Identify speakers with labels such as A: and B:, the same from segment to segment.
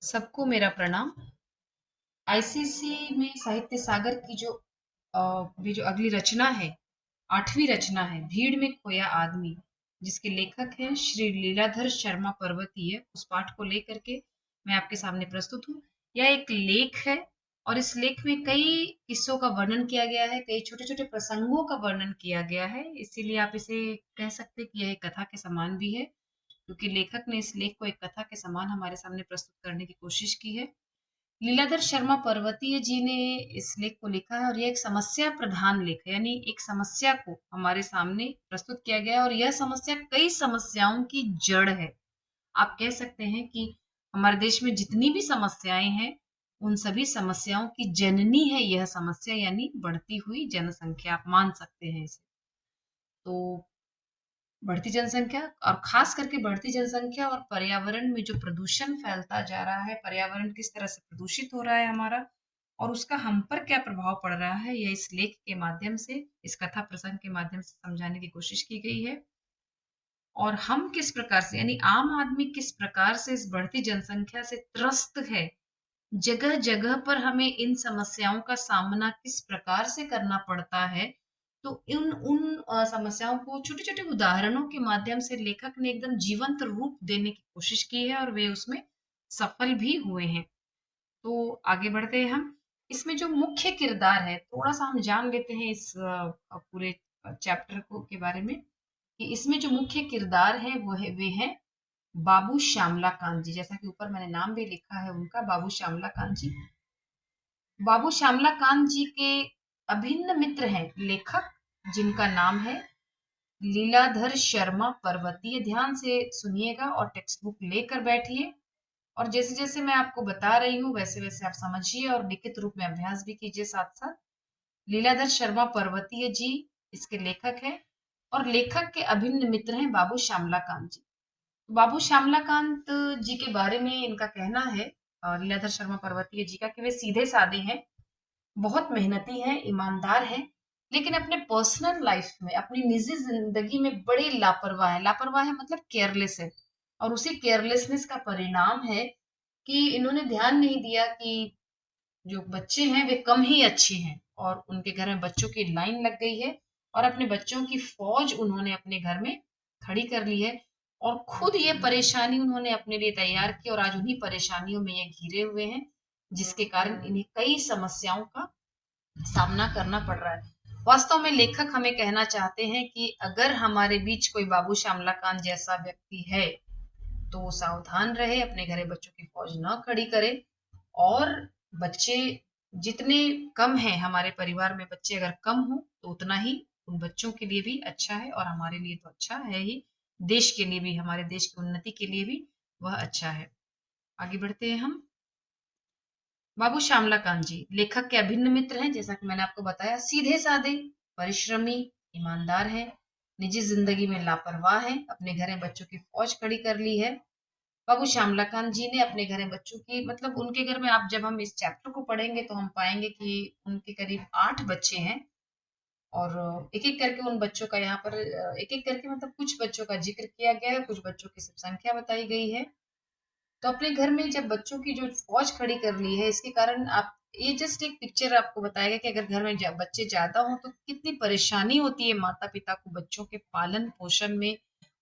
A: सबको मेरा प्रणाम। आईसीसी में साहित्य सागर की ये जो अगली रचना है, आठवीं रचना है, भीड़ में खोया आदमी, जिसके लेखक हैं श्री लीलाधर शर्मा पर्वतीय। उस पाठ को लेकर के मैं आपके सामने प्रस्तुत हूँ। यह एक लेख है और इस लेख में कई किस्सों का वर्णन किया गया है, कई छोटे छोटे प्रसंगों का वर्णन किया गया है। इसीलिए आप इसे कह सकते हैं कि यह एक कथा के समान भी है, क्योंकि लेखक ने इस लेख को एक कथा के समान हमारे सामने प्रस्तुत करने की कोशिश की है। लीलाधर शर्मा पर्वतीय जी ने इस लेख को लिखा है और यह एक समस्या प्रधान लेख है, यानी एक समस्या को हमारे सामने प्रस्तुत किया गया है और यह समस्या कई समस्याओं की जड़ है। आप कह सकते हैं कि हमारे देश में जितनी भी समस्याएं हैं, उन सभी समस्याओं की जननी है यह समस्या, यानी बढ़ती हुई जनसंख्या। आप मान सकते हैं इसे। तो बढ़ती जनसंख्या और खास करके बढ़ती जनसंख्या और पर्यावरण में जो प्रदूषण फैलता जा रहा है, पर्यावरण किस तरह से प्रदूषित हो रहा है हमारा, और उसका हम पर क्या प्रभाव पड़ रहा है, यह इस लेख के माध्यम से, इस कथा प्रसंग के माध्यम से समझाने की कोशिश की गई है। और हम किस प्रकार से, यानी आम आदमी किस प्रकार से इस बढ़ती जनसंख्या से त्रस्त है, जगह जगह पर हमें इन समस्याओं का सामना किस प्रकार से करना पड़ता है। तो इन उन समस्याओं को छोटे छोटे उदाहरणों के माध्यम से लेखक ने एकदम जीवंत रूप देने की कोशिश की है और वे उसमें सफल भी हुए हैं। तो आगे बढ़ते हैं हम। इसमें जो मुख्य किरदार है, थोड़ा सा हम जान लेते हैं इस पूरे चैप्टर को के बारे में, कि इसमें जो मुख्य किरदार है वो है वे हैं बाबू श्यामला कांत जी। जैसा कि ऊपर मैंने नाम भी लिखा है उनका, बाबू श्यामला कांत जी। बाबू श्यामला कांत जी के अभिन्न मित्र हैं लेखक, जिनका नाम है लीलाधर शर्मा पर्वतीय। ध्यान से सुनिएगा और टेक्स्ट बुक लेकर बैठिए, और जैसे जैसे मैं आपको बता रही हूँ वैसे वैसे आप समझिए और लिखित रूप में अभ्यास भी कीजिए साथ साथ। लीलाधर शर्मा पर्वतीय जी इसके लेखक हैं और लेखक के अभिन्न मित्र हैं बाबू श्यामला कांत जी। बाबू श्यामला कांत जी के बारे में इनका कहना है, लीलाधर शर्मा पर्वतीय जी का, कि वे सीधे साधे हैं, बहुत मेहनती हैं, ईमानदार हैं, लेकिन अपने पर्सनल लाइफ में, अपनी निजी जिंदगी में बड़े लापरवाह है। लापरवाह है मतलब केयरलेस है। और उसी केयरलेसनेस का परिणाम है कि इन्होंने ध्यान नहीं दिया कि जो बच्चे हैं वे कम ही अच्छे हैं, और उनके घर में बच्चों की लाइन लग गई है और अपने बच्चों की फौज उन्होंने अपने घर में खड़ी कर ली है। और खुद ये परेशानी उन्होंने अपने लिए तैयार की और आज उन्हीं परेशानियों में ये घिरे हुए हैं, जिसके कारण इन्हें कई समस्याओं का सामना करना पड़ रहा है। वास्तव में लेखक हमें कहना चाहते हैं कि अगर हमारे बीच कोई बाबू श्यामला कांत जैसा व्यक्ति है, तो वो सावधान रहे, अपने घरे बच्चों की फौज न खड़ी करे। और बच्चे जितने कम हैं, हमारे परिवार में बच्चे अगर कम हो तो उतना ही उन बच्चों के लिए भी अच्छा है, और हमारे लिए तो अच्छा है ही, देश के लिए भी, हमारे देश की उन्नति के लिए भी वह अच्छा है। आगे बढ़ते हैं हम। बाबू श्यामला कांत जी लेखक के अभिन्न मित्र हैं, जैसा कि मैंने आपको बताया। सीधे साधे, परिश्रमी, ईमानदार हैं, निजी जिंदगी में लापरवाह हैं, अपने घर में बच्चों की फौज खड़ी कर ली है। बाबू श्यामला कांत जी ने अपने घर में बच्चों की, मतलब उनके घर में, आप जब हम इस चैप्टर को पढ़ेंगे तो हम पाएंगे कि उनके करीब 8 बच्चे हैं। और एक एक करके उन बच्चों का यहाँ पर एक एक करके, मतलब कुछ बच्चों का जिक्र किया गया है, कुछ बच्चों की सिर्फ संख्या बताई गई है। तो अपने घर में जब बच्चों की जो फौज खड़ी कर ली है, इसके कारण आप, ये जस्ट एक पिक्चर आपको बताएगा कि अगर घर में बच्चे ज्यादा हो तो कितनी परेशानी होती है माता पिता को बच्चों के पालन पोषण में,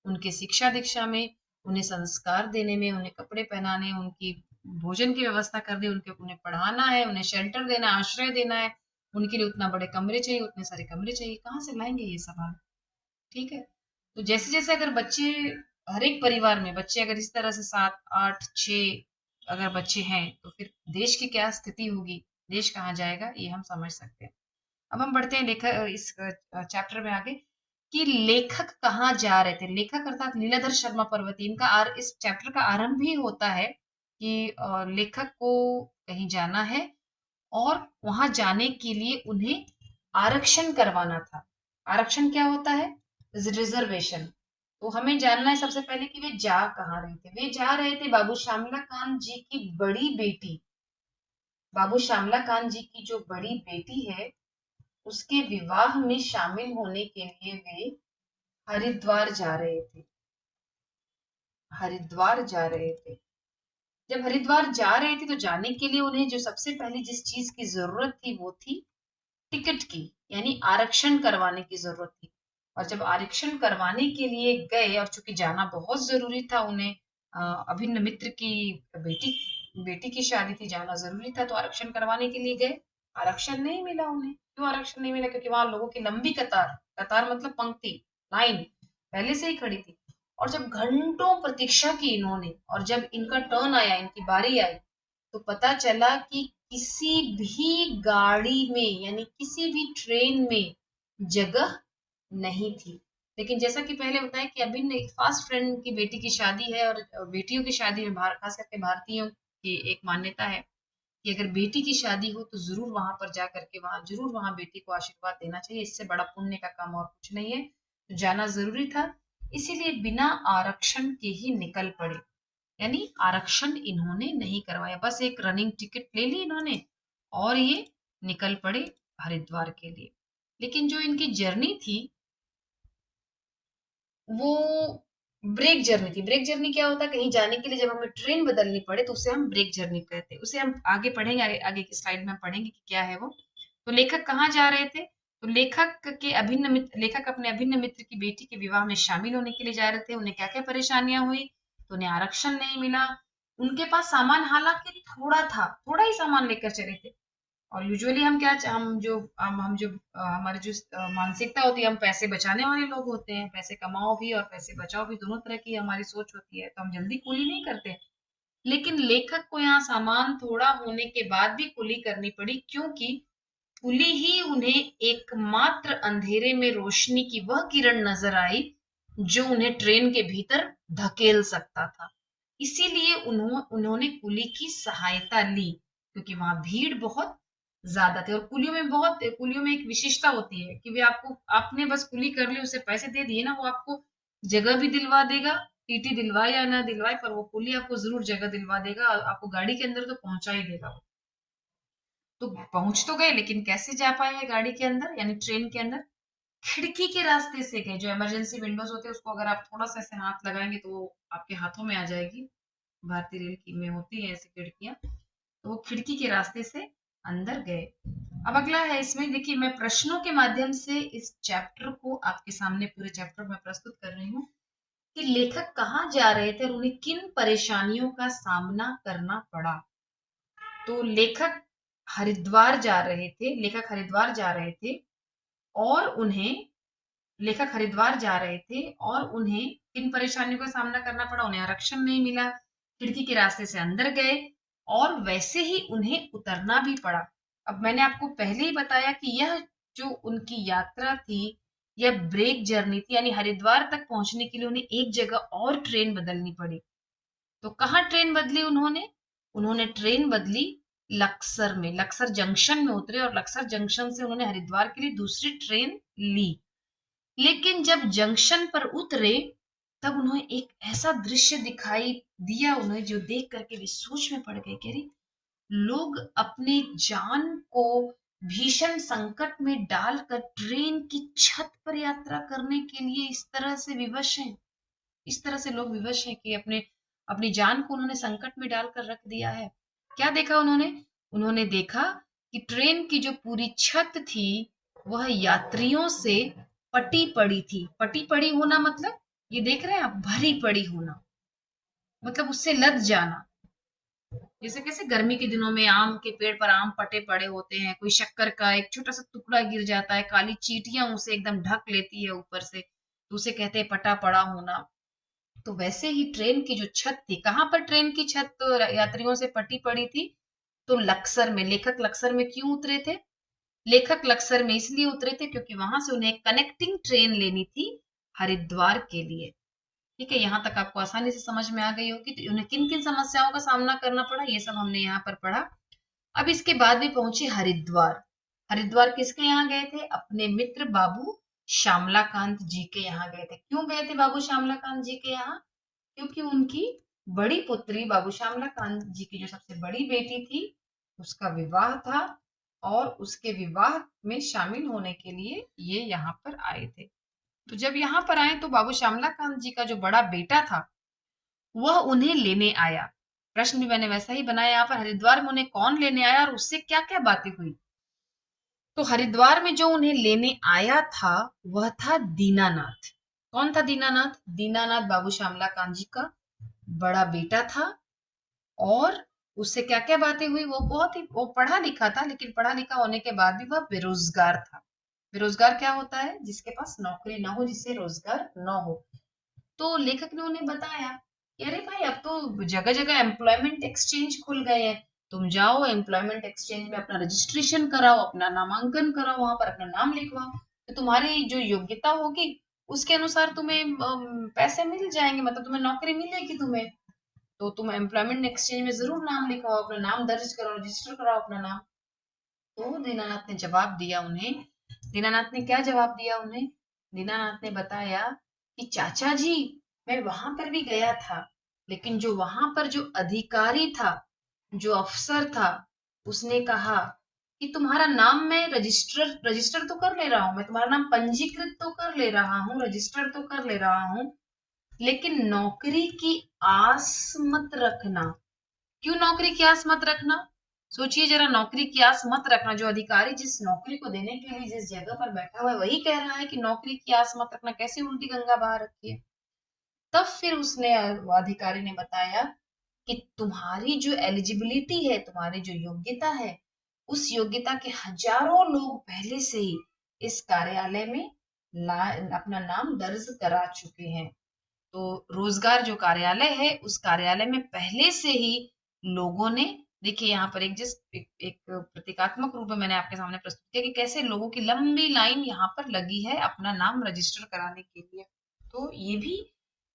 A: उनके शिक्षा दीक्षा में, उन्हें संस्कार देने में, उन्हें कपड़े पहनाने, उनकी भोजन की व्यवस्था करनी, उन्हें पढ़ाना है, उन्हें शेल्टर देना, आश्रय देना है। उनके लिए उतना बड़े कमरे चाहिए, उतने सारे कमरे चाहिए, कहाँ से लाएंगे ये सब? ठीक है। तो जैसे जैसे अगर बच्चे, हर एक परिवार में बच्चे अगर इस तरह से 7, 8, 6 अगर बच्चे हैं, तो फिर देश की क्या स्थिति होगी, देश कहाँ जाएगा, ये हम समझ सकते हैं। अब हम बढ़ते हैं लेखक इस चैप्टर में आगे, कि लेखक कहाँ जा रहे थे। लेखक अर्थात लीलाधर शर्मा पर्वती, इनका इस चैप्टर का आरंभ ही होता है कि लेखक को कहीं जाना है और वहां जाने के लिए उन्हें आरक्षण करवाना था। आरक्षण क्या होता है? रिजर्वेशन। तो हमें जानना है सबसे पहले कि वे जा कहाँ रहे थे। वे जा रहे थे बाबू श्यामला कांत जी की बड़ी बेटी, बाबू श्यामला कांत जी की जो बड़ी बेटी है, उसके विवाह में शामिल होने के लिए वे हरिद्वार जा रहे थे। हरिद्वार जा रहे थे। जब हरिद्वार जा रहे थे तो जाने के लिए उन्हें जो सबसे पहले जिस चीज की जरूरत थी वो थी टिकट की, यानी आरक्षण करवाने की जरूरत थी। और जब आरक्षण करवाने के लिए गए, और चूंकि जाना बहुत जरूरी था उन्हें, अभिन्न मित्र की बेटी बेटी की शादी थी, जाना जरूरी था, तो आरक्षण करवाने के लिए गए। आरक्षण नहीं मिला उन्हें। क्यों आरक्षण नहीं मिला? क्योंकि वहां लोगों की लंबी कतार, कतार मतलब पंक्ति, लाइन पहले से ही खड़ी थी। और जब घंटों प्रतीक्षा की इन्होंने, और जब इनका टर्न आया, इनकी बारी आई, तो पता चला कि किसी भी गाड़ी में, यानी किसी भी ट्रेन में जगह नहीं थी। लेकिन जैसा कि पहले बताया कि अभी एक फास्ट फ्रेंड की बेटी की शादी है, और बेटियों की शादी में खास करके भारतीयों की एक मान्यता है कि अगर बेटी की शादी हो तो जरूर वहां पर जा करके, वहां जरूर वहां बेटी को आशीर्वाद देना चाहिए। इससे बड़ा पुण्य का काम और कुछ नहीं है। तो जाना जरूरी था, इसीलिए बिना आरक्षण के ही निकल पड़े। यानी आरक्षण इन्होंने नहीं करवाया, बस एक रनिंग टिकट ले ली इन्होंने और ये निकल पड़े हरिद्वार के लिए। लेकिन जो इनकी जर्नी थी वो ब्रेक जर्नी थी। ब्रेक जर्नी क्या होता है? कहीं जाने के लिए जब हमें ट्रेन बदलनी पड़े तो उसे हम ब्रेक जर्नी कहते हैं। उसे हम आगे पढ़ेंगे, आगे की स्लाइड में हम पढ़ेंगे कि क्या है वो। तो लेखक कहाँ जा रहे थे? तो लेखक अपने अभिन्न मित्र की बेटी के विवाह में शामिल होने के लिए जा रहे थे। उन्हें क्या क्या परेशानियां हुई? तो उन्हें आरक्षण नहीं मिला। उनके पास सामान हालांकि थोड़ा था, थोड़ा ही सामान लेकर चले थे। और यूजुअली हम क्या हम जो हमारी जो मानसिकता होती है, हम पैसे बचाने वाले लोग होते हैं। पैसे कमाओ भी और पैसे बचाओ भी, दोनों तरह की हमारी सोच होती है, तो हम जल्दी कुली नहीं करते। लेकिन लेखक को यहाँ सामान थोड़ा होने के बाद भी कुली करनी पड़ी, क्योंकि कुली ही उन्हें एकमात्र अंधेरे में रोशनी की वह किरण नजर आई जो उन्हें ट्रेन के भीतर धकेल सकता था। इसीलिए उन्होंने कुली की सहायता ली, क्योंकि वहां भीड़ बहुत ज्यादा थी। और कुलियों में एक विशेषता होती है कि वे आपको, आपने बस कुली कर ली, उसे पैसे दे दिए ना, वो आपको जगह भी दिलवा देगा। टीटी दिलवाए या ना दिलवाए, पर वो कुली आपको जरूर जगह दिलवा देगा, और आपको गाड़ी के अंदर तो पहुंचा ही देगा। तो पहुंच तो गए, लेकिन कैसे जा पाए हैं गाड़ी के अंदर, यानी ट्रेन के अंदर? खिड़की के रास्ते से गए। जो इमरजेंसी विंडोज होते हैं उसको अगर आप थोड़ा सा ऐसे हाथ लगाएंगे तो वो आपके हाथों में आ जाएगी। भारतीय रेल की में होती है ऐसी खिड़कियां। तो वो खिड़की के रास्ते से अंदर गए। अब अगला है, इसमें देखिए मैं प्रश्नों के माध्यम से इस चैप्टर को आपके सामने, पूरे चैप्टर में प्रस्तुत कर रही हूँ कि लेखक कहाँ जा रहे थे और उन्हें किन परेशानियों का सामना करना पड़ा। तो लेखक हरिद्वार जा रहे थे और उन्हें लेखक हरिद्वार जा रहे थे और उन्हें किन परेशानियों का सामना करना पड़ा? उन्हें आरक्षण नहीं मिला, खिड़की के रास्ते से अंदर गए, और वैसे ही उन्हें उतरना भी पड़ा। अब मैंने आपको पहले ही बताया कि यह जो उनकी यात्रा थी, यह ब्रेक जर्नी थी, यानी हरिद्वार तक पहुंचने के लिए उन्हें एक जगह और ट्रेन बदलनी पड़ी। तो कहाँ ट्रेन बदली उन्होंने? उन्होंने ट्रेन बदली लक्सर में। लक्सर जंक्शन में उतरे और लक्सर जंक्शन से उन्होंने हरिद्वार के लिए दूसरी ट्रेन ली। लेकिन जब जंक्शन पर उतरे तब उन्हें एक ऐसा दृश्य दिखाई दिया, उन्हें जो देख करके वे सोच में पड़ गए कि अरे, लोग अपनी जान को भीषण संकट में डालकर ट्रेन की छत पर यात्रा करने के लिए इस तरह से विवश हैं। इस तरह से लोग विवश हैं कि अपने अपनी जान को उन्होंने संकट में डालकर रख दिया है। क्या देखा उन्होंने? उन्होंने देखा कि ट्रेन की जो पूरी छत थी वह यात्रियों से पटी पड़ी थी। पटी पड़ी होना मतलब, ये देख रहे हैं आप, भरी पड़ी होना मतलब उससे लद जाना। जैसे कैसे गर्मी के दिनों में आम के पेड़ पर आम पटे पड़े होते हैं, कोई शक्कर का एक छोटा सा टुकड़ा गिर जाता है, काली चींटियां उसे एकदम ढक लेती है ऊपर से, तो उसे कहते हैं पटा पड़ा होना। तो वैसे ही ट्रेन की जो छत थी, कहाँ पर ट्रेन की छत तो यात्रियों से पटी पड़ी थी? तो लक्सर में। लेखक लक्सर में क्यों उतरे थे? लेखक लक्सर में इसलिए उतरे थे क्योंकि वहां से उन्हें कनेक्टिंग ट्रेन लेनी थी हरिद्वार के लिए। ठीक है, यहाँ तक आपको आसानी से समझ में आ गई होगी तो उन्हें किन किन समस्याओं का सामना करना पड़ा, ये सब हमने यहाँ पर पढ़ा। अब इसके बाद भी पहुंचे हरिद्वार। हरिद्वार किसके यहाँ गए थे? अपने मित्र बाबू श्यामलाकांत जी के यहाँ गए थे। क्यों गए थे बाबू श्यामलाकांत जी के यहाँ? क्योंकि उनकी बड़ी पुत्री बाबू श्यामलाकांत जी की जो सबसे बड़ी बेटी थी, उसका विवाह था, और उसके विवाह में शामिल होने के लिए ये यहाँ पर आए थे। तो जब यहाँ पर आए तो बाबू श्यामलाकांत जी का जो बड़ा बेटा था वह उन्हें लेने आया। प्रश्न भी मैंने वैसा ही बनाया यहाँ पर। हरिद्वार में उन्हें कौन लेने आया और उससे क्या क्या बातें हुई? तो हरिद्वार में जो उन्हें लेने आया था वह था दीनानाथ। कौन था दीनानाथ? दीनानाथ बाबू श्यामला कांत जी का बड़ा बेटा था। और उससे क्या क्या बातें हुई? वो पढ़ा लिखा था, लेकिन पढ़ा लिखा होने के बाद भी वह बेरोजगार था। बेरोजगार क्या होता है? जिसके पास नौकरी ना हो, जिससे रोजगार न हो। तो लेखक ने उन्हें बताया कि अरे भाई, अब तो जगह जगह एम्प्लॉयमेंट एक्सचेंज खुल गए हैं, तुम जाओ एम्प्लॉयमेंट एक्सचेंज में अपना रजिस्ट्रेशन कराओ, अपना नामांकन कराओ, वहां पर अपना नाम लिखवाओ, तो तुम्हारी जो योग्यता होगी उसके अनुसार तुम्हें पैसे मिल जाएंगे, मतलब तुम्हें नौकरी मिलेगी तुम्हें। तो तुम एम्प्लॉयमेंट एक्सचेंज में जरूर नाम लिखवाओ, अपना नाम दर्ज करो, रजिस्टर कराओ अपना नाम। तो दीनानाथ ने जवाब दिया उन्हें। दीनानाथ ने क्या जवाब दिया उन्हें? दीनानाथ ने बताया कि चाचा जी, मैं वहां पर भी गया था, लेकिन जो वहां पर जो अधिकारी था, जो अफसर था, उसने कहा कि तुम्हारा नाम मैं रजिस्टर रजिस्टर तो कर ले रहा हूं, मैं तुम्हारा नाम पंजीकृत तो कर ले रहा हूँ, रजिस्टर तो कर ले रहा हूँ, लेकिन नौकरी की आस मत रखना। क्यों नौकरी की आस मत रखना? सोचिए जरा, नौकरी की आस मत रखना। जो अधिकारी जिस नौकरी को देने के लिए जिस जगह पर बैठा हुआ है, वही कह रहा है कि नौकरी की आस मत रखना। कैसी उल्टी गंगा बहा रखी है। तब फिर उसने अधिकारी ने बताया कि तुम्हारी जो एलिजिबिलिटी है, तुम्हारी जो योग्यता है, उस योग्यता के हजारों लोग पहले से ही इस कार्यालय में अपना नाम दर्ज करा चुके हैं। तो रोजगार जो कार्यालय है, उस कार्यालय में पहले से ही लोगों ने, देखिए यहाँ पर एक प्रतीकात्मक रूप में मैंने आपके सामने प्रस्तुत किया कि कैसे लोगों की लंबी लाइन यहाँ पर लगी है अपना नाम रजिस्टर कराने के लिए। तो ये भी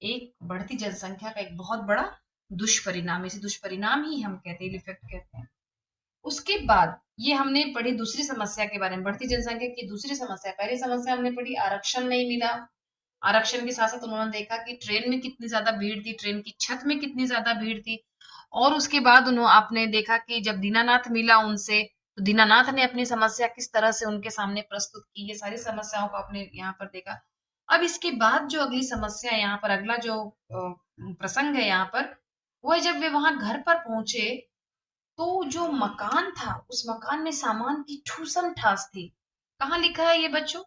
A: एक बढ़ती जनसंख्या का एक बहुत बड़ा दुष्परिणाम, इसे दुष्परिणाम ही हम कहते हैं, इफेक्ट कहते हैं। उसके बाद ये हमने पढ़ी दूसरी समस्या के बारे में, बढ़ती जनसंख्या की दूसरी समस्या। पहली समस्या हमने पढ़ी आरक्षण नहीं मिला। आरक्षण के साथ साथ उन्होंने देखा कि ट्रेन में कितनी ज्यादा भीड़ थी, ट्रेन की छत में कितनी ज्यादा भीड़ थी। और उसके बाद उन्होंने आपने देखा कि जब दीनानाथ मिला उनसे, तो दीनानाथ ने अपनी समस्या किस तरह से उनके सामने प्रस्तुत की। ये सारी समस्याओं को आपने यहाँ पर देखा। अब इसके बाद जो अगली समस्या यहाँ पर, अगला जो प्रसंग है यहाँ पर, वो है जब वे वहां घर पर पहुंचे, तो जो मकान था, उस मकान में सामान की ठूसम ठास थी। कहाँ लिखा है ये बच्चों?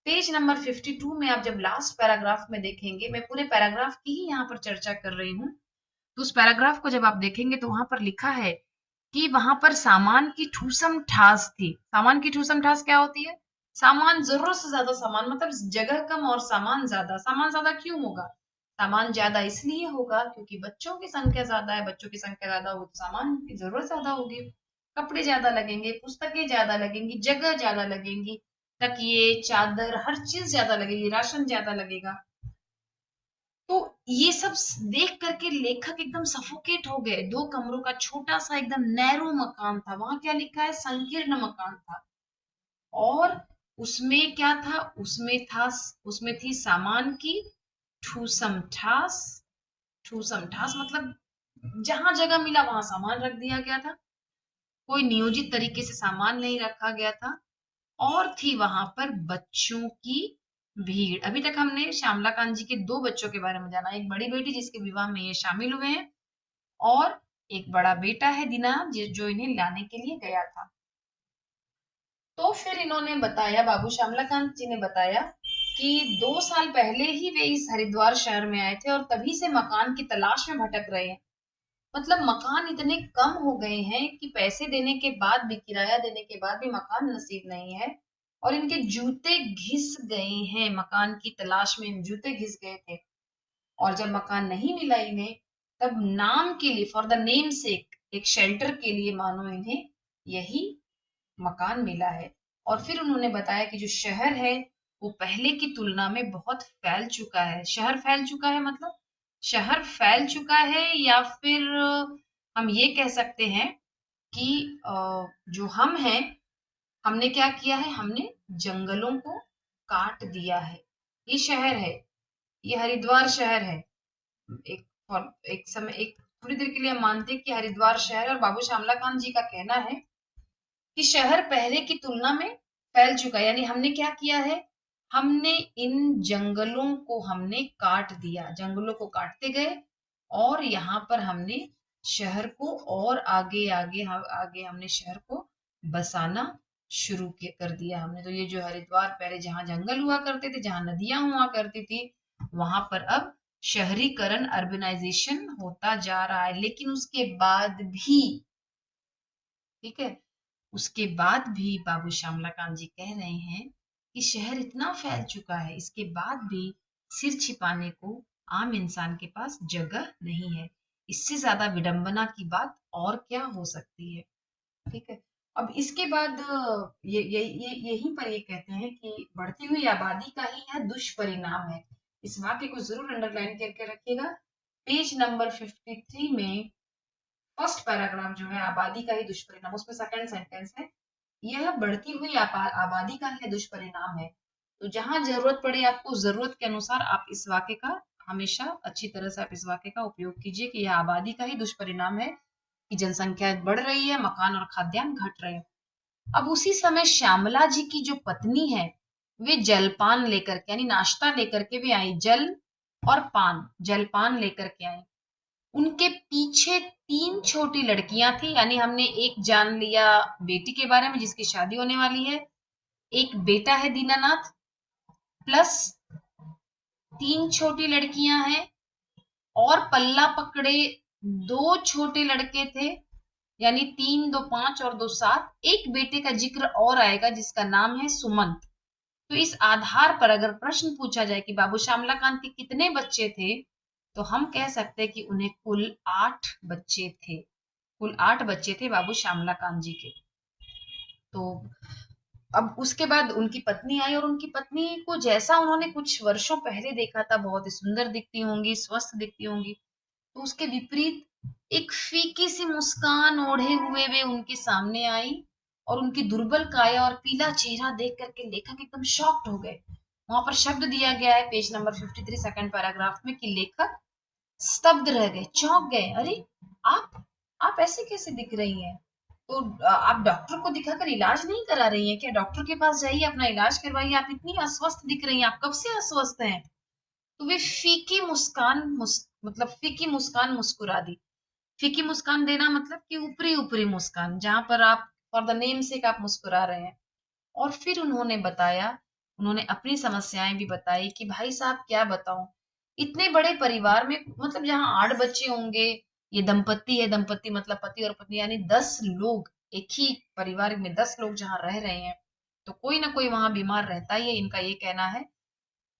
A: पेज नंबर 52 में। आप जब लास्ट पैराग्राफ में देखेंगे, मैं पूरे पैराग्राफ की ही यहाँ पर चर्चा कर रही हूँ, तो उस पैराग्राफ को जब आप देखेंगे तो वहां पर लिखा है कि वहां पर सामान की ठूसम ठास थी। सामान की ठूसम ठास क्या होती है? सामान, जरूरत से ज्यादा सामान, मतलब जगह कम और सामान ज्यादा। सामान ज्यादा क्यों होगा? सामान ज्यादा इसलिए होगा क्योंकि बच्चों की संख्या ज्यादा है। बच्चों की संख्या ज्यादा होगी तो सामान की जरूरत ज्यादा होगी, कपड़े ज्यादा लगेंगे, पुस्तकें ज्यादा लगेंगी, जगह ज्यादा लगेंगी, तकिए, चादर, हर चीज ज्यादा लगेगी, राशन ज्यादा लगेगा। तो ये सब देख करके लेखक एकदम सफोकेट हो गए। दो कमरों का छोटा सा एकदम नैरो मकान था, वहां क्या लिखा है? संकीर्ण मकान था। और उसमें क्या था? उसमें थी सामान की ठूसम ठास। ठूसम ठास मतलब जहां जगह मिला वहां सामान रख दिया गया था, कोई नियोजित तरीके से सामान नहीं रखा गया था। और थी वहां पर बच्चों की भीड़। अभी तक हमने श्यामला कांत जी के दो बच्चों के बारे में जाना, एक बड़ी बेटी जिसके विवाह में ये शामिल हुए हैं, और एक बड़ा बेटा है दीना, जो इन्हें लाने के लिए गया था। तो फिर इन्होंने बताया, बाबू श्यामला कांत जी ने बताया कि 2 साल पहले ही वे इस हरिद्वार शहर में आए थे और तभी से मकान की तलाश में भटक रहे हैं। मतलब मकान इतने कम हो गए हैं कि पैसे देने के बाद भी, किराया देने के बाद भी मकान नसीब नहीं है। और इनके जूते घिस गए हैं, मकान की तलाश में जूते घिस गए थे। और जब मकान नहीं मिला इन्हें, तब नाम के लिए, फॉर द नेम सेक, एक शेल्टर के लिए मानो इन्हें यही मकान मिला है। और फिर उन्होंने बताया कि जो शहर है वो पहले की तुलना में बहुत फैल चुका है। शहर फैल चुका है मतलब, शहर फैल चुका है, या फिर हम ये कह सकते हैं कि जो हम हैं, हमने क्या किया है? हमने जंगलों को काट दिया है। ये शहर है, ये हरिद्वार शहर है। एक एक समय, एक थोड़ी देर के लिए हम मानते हैं कि हरिद्वार शहर है, और बाबू श्यामला कांत जी का कहना है कि शहर पहले की तुलना में फैल चुका है। यानी हमने क्या किया है? हमने इन जंगलों को हमने काट दिया, जंगलों को काटते गए, और यहाँ पर हमने शहर को और आगे आगे आगे हमने शहर को बसाना शुरू कर दिया हमने। तो ये जो हरिद्वार पहले जहां जंगल हुआ करते थे, जहां नदियां हुआ करती थी, वहां पर अब शहरीकरण, अर्बनाइजेशन होता जा रहा है। लेकिन उसके बाद भी, ठीक है, उसके बाद भी बाबू श्यामलाकांत जी कह रहे हैं कि शहर इतना फैल चुका है, इसके बाद भी सिर छिपाने को आम इंसान के पास जगह नहीं है। इससे ज्यादा विडंबना की बात और क्या हो सकती है। ठीक है। अब इसके बाद ये यहीं पर ये कहते हैं कि बढ़ती हुई आबादी का ही यह दुष्परिणाम है। इस वाक्य को जरूर अंडरलाइन करके रखिएगा। पेज नंबर 53 में फर्स्ट पैराग्राफ जो है, आबादी का ही दुष्परिणाम, उसमें सेकंड सेंटेंस है, यह बढ़ती हुई आबादी का ही दुष्परिणाम है। तो जहां जरूरत पड़े आपको, जरूरत के अनुसार आप इस वाक्य का हमेशा अच्छी तरह से आप इस वाक्य का उपयोग कीजिए कि यह आबादी का ही दुष्परिणाम है कि जनसंख्या बढ़ रही है, मकान और खाद्यान्न घट रहे हैं। अब उसी समय श्यामला जी की जो पत्नी है, वे जलपान लेकर के, यानी नाश्ता लेकर के भी आई, जल और पान, जलपान लेकर के आई। उनके पीछे 3 छोटी लड़कियां थी, यानी हमने एक जान लिया बेटी के बारे में जिसकी शादी होने वाली है, एक बेटा है दीनानाथ, प्लस 3 छोटी लड़कियां हैं, और पल्ला पकड़े 2 छोटे लड़के थे, यानी 3 2 5 और 2 7। एक बेटे का जिक्र और आएगा जिसका नाम है सुमंत। तो इस आधार पर अगर प्रश्न पूछा जाए कि बाबू श्यामलाकांत के कितने बच्चे थे, तो हम कह सकते हैं कि उन्हें कुल 8 बच्चे थे। कुल 8 बच्चे थे बाबू श्यामलाकांत जी के। तो अब उसके बाद उनकी पत्नी आई, और उनकी पत्नी को जैसा उन्होंने कुछ वर्षों पहले देखा था, बहुत ही सुंदर दिखती होंगी, स्वस्थ दिखती होंगी, तो उसके विपरीत एक फीकी सी मुस्कान ओढ़े हुए वे उनके सामने आई, और उनकी दुर्बल काया और पीला चेहरा देख करके लेखक एकदम शॉक्ड हो गए। वहां पर शब्द दिया गया है पेज नंबर 53 सेकंड पैराग्राफ में कि लेखक स्तब्ध रह गए, चौंक गए। अरे, आप ऐसे कैसे दिख रही हैं? तो आप डॉक्टर को दिखाकर इलाज नहीं करा रही हैं क्या? डॉक्टर के पास जाइए, अपना इलाज करवाइए, आप इतनी अस्वस्थ दिख रही हैं, आप कब से अस्वस्थ हैं? तो वे फीकी मुस्कान मतलब फीकी मुस्कान मुस्कुरा दी। फीकी मुस्कान देना मतलब कि ऊपरी ऊपरी मुस्कान, जहां पर आप फॉर द नेम सेक आप मुस्कुरा रहे हैं। और फिर उन्होंने बताया, उन्होंने अपनी समस्याएं भी बताई कि भाई साहब क्या बताऊं, इतने बड़े परिवार में, मतलब जहाँ 8 बच्चे होंगे, ये दंपत्ति है, दंपत्ति मतलब पति और पत्नी, यानी 10 लोग, एक ही परिवार में 10 लोग जहाँ रह रहे हैं, तो कोई ना कोई वहां बीमार रहता ही है, इनका ये कहना है।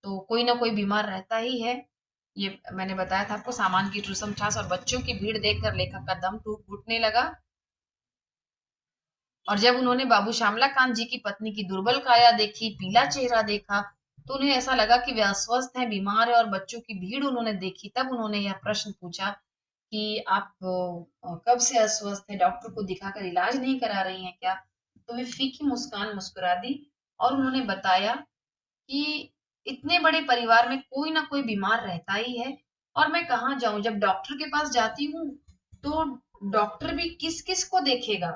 A: तो कोई ना कोई बीमार रहता ही है। ये मैंने बताया था आपको, सामान की ठूसम-ठास और बच्चों की भीड़ देखकर लेखक का दम घुटने लगा। और जब उन्होंने बाबू श्यामलाकांत जी की पत्नी की दुर्बल काया देखी, पीला चेहरा देखा, तो उन्हें ऐसा लगा कि वे अस्वस्थ हैं, बीमार है, और बच्चों की भीड़ उन्होंने देखी, तब उन्होंने यह प्रश्न पूछा कि आप कब से अस्वस्थ है, डॉक्टर को दिखाकर इलाज नहीं करा रही हैं क्या? तो वे फीकी मुस्कान मुस्कुरा दी, और उन्होंने बताया कि इतने बड़े परिवार में कोई ना कोई बीमार रहता ही है, और मैं कहाँ जाऊं, जब डॉक्टर के पास जाती हूँ तो डॉक्टर भी किस किस को देखेगा,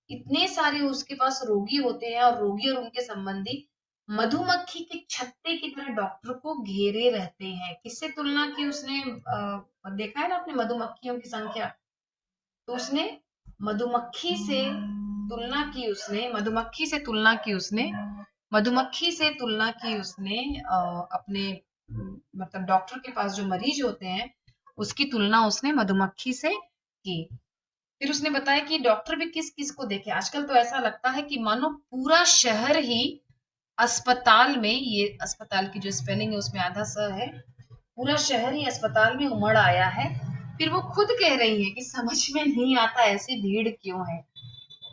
A: इतने सारे उसके पास रोगी होते हैं, और रोगी और उनके संबंधी मधुमक्खी के छत्ते की तरह डॉक्टर को घेरे रहते हैं। किससे तुलना की उसने, देखा है ना आपने मधुमक्खियों की संख्या, तो उसने मधुमक्खी से तुलना की, उसने मधुमक्खी से तुलना की, उसने मधुमक्खी से तुलना की उसने अपने मतलब डॉक्टर के पास जो मरीज होते हैं उसकी तुलना उसने मधुमक्खी से की। फिर उसने बताया कि डॉक्टर भी किस किस को देखे। आजकल तो ऐसा लगता है कि मानो पूरा शहर ही अस्पताल में, ये अस्पताल की जो स्पेलिंग है उसमें आधा स है, पूरा शहर ही अस्पताल में उमड़ आया है। फिर वो खुद कह रही है कि समझ में नहीं आता ऐसी भीड़ क्यों है।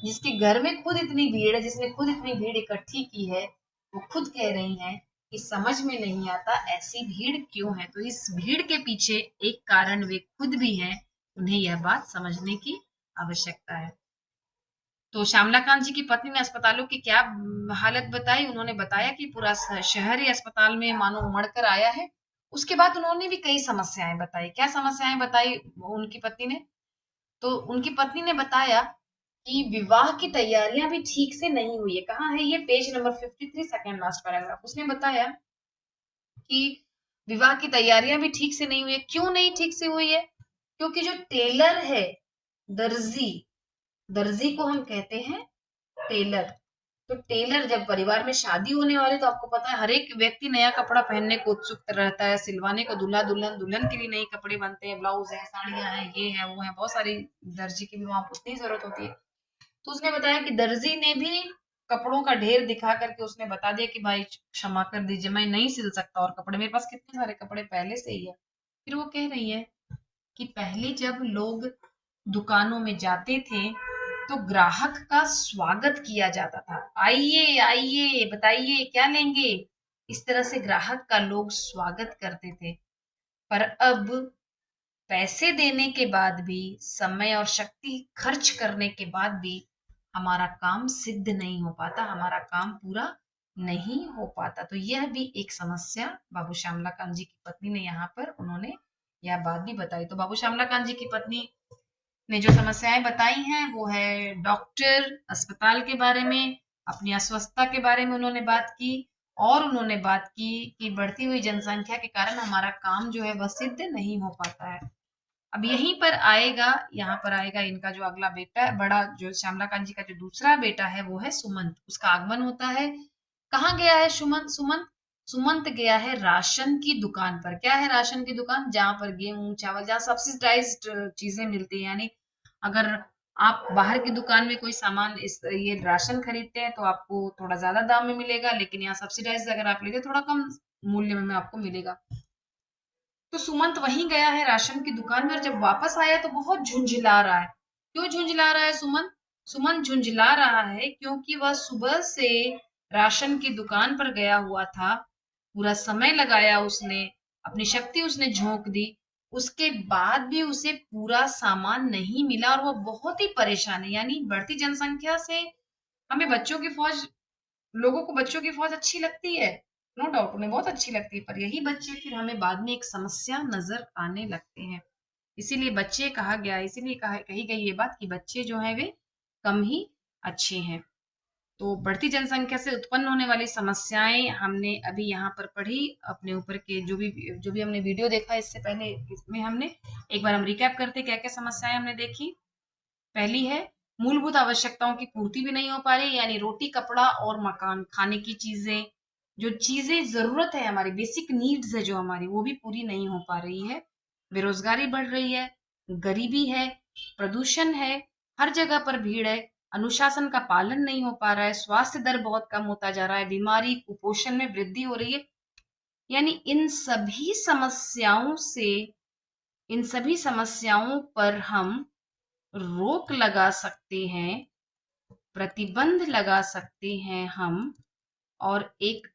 A: जिसके घर में खुद इतनी भीड़ है, जिसने खुद इतनी भीड़ इकट्ठी की है, वो खुद कह रही हैं कि समझ में नहीं आता ऐसी भीड़ क्यों है। तो इस भीड़ के पीछे एक कारण वे खुद भी हैं, उन्हें यह बात समझने की आवश्यकता है। तो श्यामलाकांत जी की पत्नी ने अस्पतालों की क्या हालत बताई। उन्होंने बताया कि पूरा शहर ही अस्पताल में मानो उमड़ कर आया है। उसके बाद उन्होंने भी कई समस्याएं बताई। क्या समस्याएं बताई उनकी पत्नी ने? तो उनकी पत्नी ने बताया कि विवाह की तैयारियां भी ठीक से नहीं हुई है। कहाँ है ये? Page number 53 second last paragraph. उसने बताया कि विवाह की तैयारियां भी ठीक से नहीं हुई है। क्यों नहीं ठीक से हुई है? क्योंकि जो टेलर है, दर्जी, दर्जी को हम कहते हैं टेलर। तो टेलर, जब परिवार में शादी होने वाली तो आपको पता है हर एक व्यक्ति नया कपड़ा पहनने को उत्सुक रहता है, सिलवाने को दूल्हा दुल्हन, दुल्हन के लिए नए कपड़े बनते हैं, ब्लाउज है, साड़ियां हैं, ये है वो है, बहुत सारी दर्जी की भी वहां उतनी जरूरत होती है। तो उसने बताया कि दर्जी ने भी कपड़ों का ढेर दिखा करके उसने बता दिया कि भाई क्षमा कर दीजिए, मैं नहीं सिल सकता और कपड़े, मेरे पास कितने सारे कपड़े पहले से ही है। फिर वो कह रही है कि पहले जब लोग दुकानों में जाते थे तो ग्राहक का स्वागत किया जाता था, आइए आइए बताइए क्या लेंगे, इस तरह से ग्राहक का लोग स्वागत करते थे। पर अब पैसे देने के बाद भी, समय और शक्ति खर्च करने के बाद भी हमारा काम सिद्ध नहीं हो पाता, हमारा काम पूरा नहीं हो पाता। तो यह भी एक समस्या बाबू श्यामलाकांत जी की पत्नी ने यहाँ पर उन्होंने यह बात भी बताई। तो बाबू श्यामलाकांत जी की पत्नी ने जो समस्याएं बताई हैं वो है डॉक्टर, अस्पताल के बारे में, अपनी अस्वस्थता के बारे में उन्होंने बात की, और उन्होंने बात की कि बढ़ती हुई जनसंख्या के कारण हमारा काम जो है वह सिद्ध नहीं हो पाता है। अब यहीं पर आएगा, यहाँ पर आएगा इनका जो अगला बेटा है, बड़ा जो श्यामलाकांत जी का जो दूसरा बेटा है वो है सुमंत। उसका आगमन होता है, कहाँ गया है सुमंत? सुमंत सुमंत गया है राशन की दुकान पर। क्या है राशन की दुकान? जहां पर गेहूं चावल, जहां सब्सिडाइज्ड चीजें मिलती है, यानी अगर आप बाहर की दुकान में कोई सामान इस ये राशन खरीदते हैं तो आपको थोड़ा ज्यादा दाम में मिलेगा, लेकिन यहाँ सब्सिडाइज अगर आप लेते हैं थोड़ा कम मूल्य में आपको मिलेगा। तो सुमंत वहीं गया है राशन की दुकान में, और जब वापस आया तो बहुत झुंझला रहा है। क्यों झुंझला रहा है सुमंत? सुमंत झुंझला रहा है क्योंकि वह सुबह से राशन की दुकान पर गया हुआ था, पूरा समय लगाया उसने, अपनी शक्ति उसने झोंक दी, उसके बाद भी उसे पूरा सामान नहीं मिला और वो बहुत ही परेशान है। यानी बढ़ती जनसंख्या से हमें बच्चों की फौज, लोगों को बच्चों की फौज अच्छी लगती है, नो डाउट उन्हें बहुत अच्छी लगती है, पर यही बच्चे फिर हमें बाद में एक समस्या नजर आने लगते हैं। इसीलिए बच्चे कहा गया, इसीलिए कही गई ये बात कि बच्चे जो है वे कम ही अच्छे हैं। तो बढ़ती जनसंख्या से उत्पन्न होने वाली समस्याएं हमने अभी यहाँ पर पढ़ी, अपने ऊपर के जो भी हमने वीडियो देखा इससे पहले, इसमें हमने एक बार हम रिकैप करते क्या क्या समस्याएं हमने देखी। पहली है मूलभूत आवश्यकताओं की पूर्ति भी नहीं हो पा रही, यानी रोटी कपड़ा और मकान, खाने की चीजें, जो चीजें जरूरत है हमारी बेसिक नीड्स है जो हमारी, वो भी पूरी नहीं हो पा रही है। बेरोजगारी बढ़ रही है, गरीबी है, प्रदूषण है, हर जगह पर भीड़ है, अनुशासन का पालन नहीं हो पा रहा है, स्वास्थ्य दर बहुत कम होता जा रहा है, बीमारी कुपोषण में वृद्धि हो रही है। यानी इन सभी समस्याओं पर हम रोक लगा सकते हैं, प्रतिबंध लगा सकते हैं हम, और एक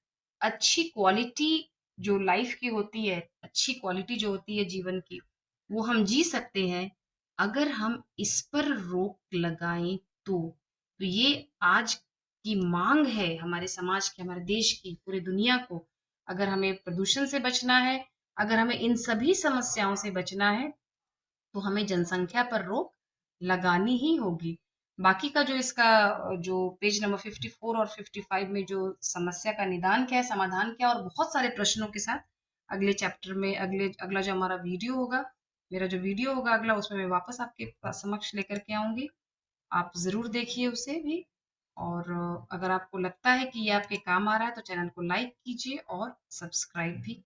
A: अच्छी क्वालिटी जो लाइफ की होती है, अच्छी क्वालिटी जो होती है जीवन की, वो हम जी सकते हैं अगर हम इस पर रोक लगाएं। तो ये आज की मांग है हमारे समाज की, हमारे देश की, पूरी दुनिया को। अगर हमें प्रदूषण से बचना है, अगर हमें इन सभी समस्याओं से बचना है, तो हमें जनसंख्या पर रोक लगानी ही होगी। बाकी का जो इसका जो पेज नंबर 54 और 55 में जो समस्या का निदान क्या है, समाधान क्या है, और बहुत सारे प्रश्नों के साथ अगले चैप्टर में, अगला जो हमारा वीडियो होगा, मेरा जो वीडियो होगा अगला, उसमें मैं वापस आपके समक्ष लेकर के आऊंगी। आप जरूर देखिए उसे भी। और अगर आपको लगता है कि ये आपके काम आ रहा है तो चैनल को लाइक कीजिए और सब्सक्राइब भी